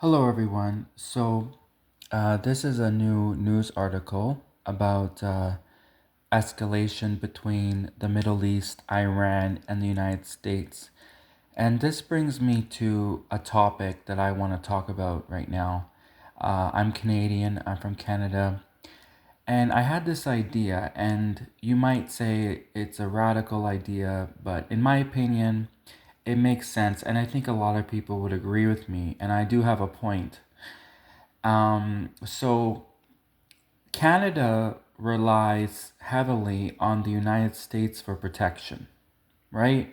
Hello, everyone. This is a new news article about escalation between the Middle East, Iran, and the United States. And this brings me to a topic that I want to talk about right now. I'm Canadian, I'm from Canada, and I had this idea, and you might say it's a radical idea, but in my opinion, it makes sense, and I think a lot of people would agree with me, and I do have a point. So Canada relies heavily on the United States for protection, right?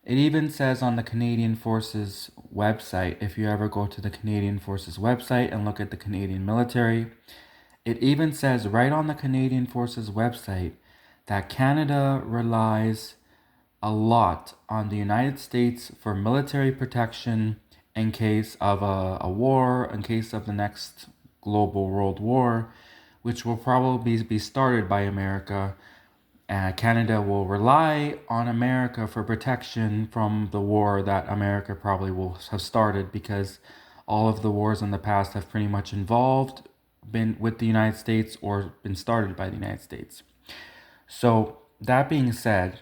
It even says on the Canadian Forces website, if you ever go to the Canadian Forces website and look at the Canadian military, it even says right on the Canadian Forces website that Canada relies a lot on the United States for military protection in case of a war, in case of the next global world war, which will probably be started by America. Canada will rely on America for protection from the war that America probably will have started because all of the wars in the past have pretty much involved been with the United States or been started by the United States. So that being said,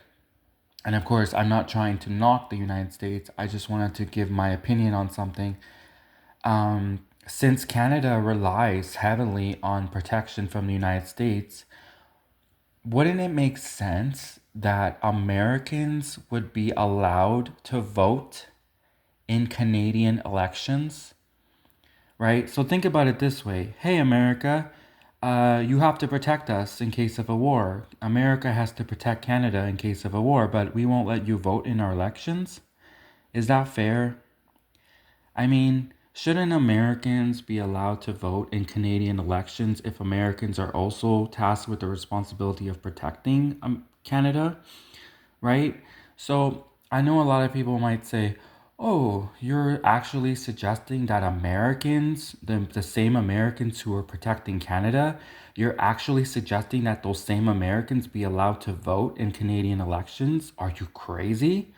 and of course, I'm not trying to knock the United States. I just wanted to give my opinion on something. Since Canada relies heavily on protection from the United States, wouldn't it make sense that Americans would be allowed to vote in Canadian elections? Right? So think about it this way. Hey, America, you have to protect us in case of a war. America has to protect Canada in case of a war, but we won't let you vote in our elections? Is that fair? I mean, shouldn't Americans be allowed to vote in Canadian elections if Americans are also tasked with the responsibility of protecting Canada, right? So I know a lot of people might say, oh, you're actually suggesting that Americans, the same Americans who are protecting Canada, you're actually suggesting that those same Americans be allowed to vote in Canadian elections? Are you crazy?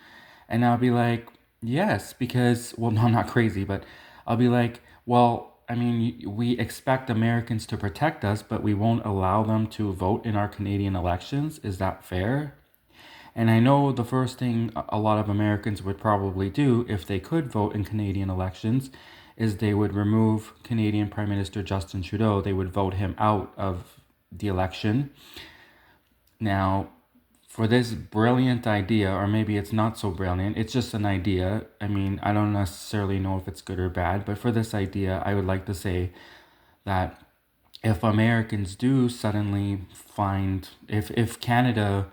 And I'll be like, yes, because, well, no, I'm not crazy, but I'll be like, well, I mean, we expect Americans to protect us, but we won't allow them to vote in our Canadian elections. Is that fair? And I know the first thing a lot of Americans would probably do if they could vote in Canadian elections is they would remove Canadian Prime Minister Justin Trudeau. They would vote him out of the election. Now, for this brilliant idea, or maybe it's not so brilliant, it's just an idea. I mean, I don't necessarily know if it's good or bad, but for this idea, I would like to say that if Americans do suddenly find, if Canada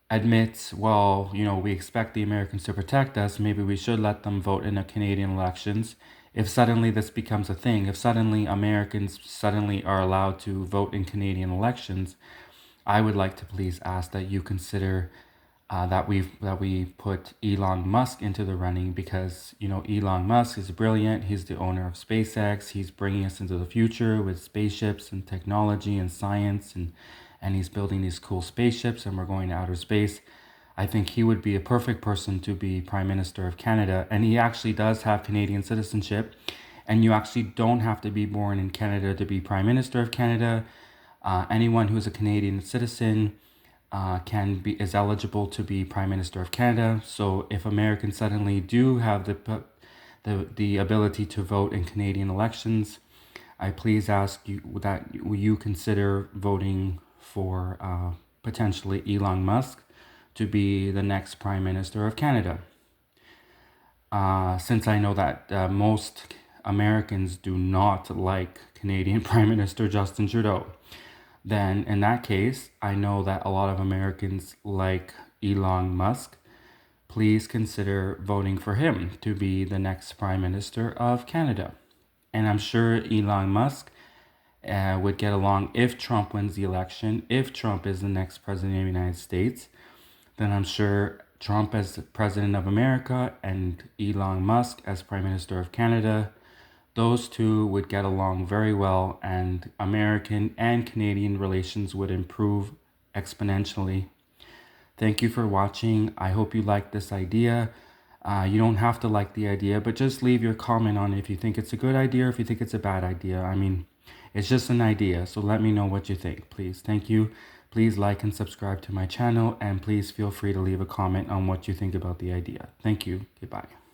admits, well, we expect the Americans to protect us, maybe we should let them vote in the Canadian elections. If suddenly this becomes a thing, if suddenly Americans suddenly are allowed to vote in Canadian elections, I would like to please ask that you consider that we put Elon Musk into the running because Elon Musk is brilliant. He's the owner of SpaceX. He's bringing us into the future with spaceships and technology and science, and he's building these cool spaceships, and we're going to outer space. I think he would be a perfect person to be Prime Minister of Canada, and he actually does have Canadian citizenship, and you actually don't have to be born in Canada to be Prime Minister of Canada. Anyone who is a Canadian citizen is eligible to be Prime Minister of Canada. So if Americans suddenly do have the ability to vote in Canadian elections, I please ask you that you consider voting for potentially Elon Musk to be the next Prime Minister of Canada. Since I know that most Americans do not like Canadian Prime Minister Justin Trudeau, then in that case, I know that a lot of Americans like Elon Musk. Please consider voting for him to be the next Prime Minister of Canada. And I'm sure Elon Musk would get along if Trump wins the election. If Trump is the next president of the United States, then I'm sure Trump as president of America and Elon Musk as Prime Minister of Canada, those two would get along very well, and American and Canadian relations would improve exponentially. Thank you for watching. I hope you liked this idea. You don't have to like the idea, but just leave your comment on if you think it's a good idea or if you think it's a bad idea. I mean, it's just an idea, so let me know what you think, please. Thank you. Please like and subscribe to my channel, and please feel free to leave a comment on what you think about the idea. Thank you. Goodbye.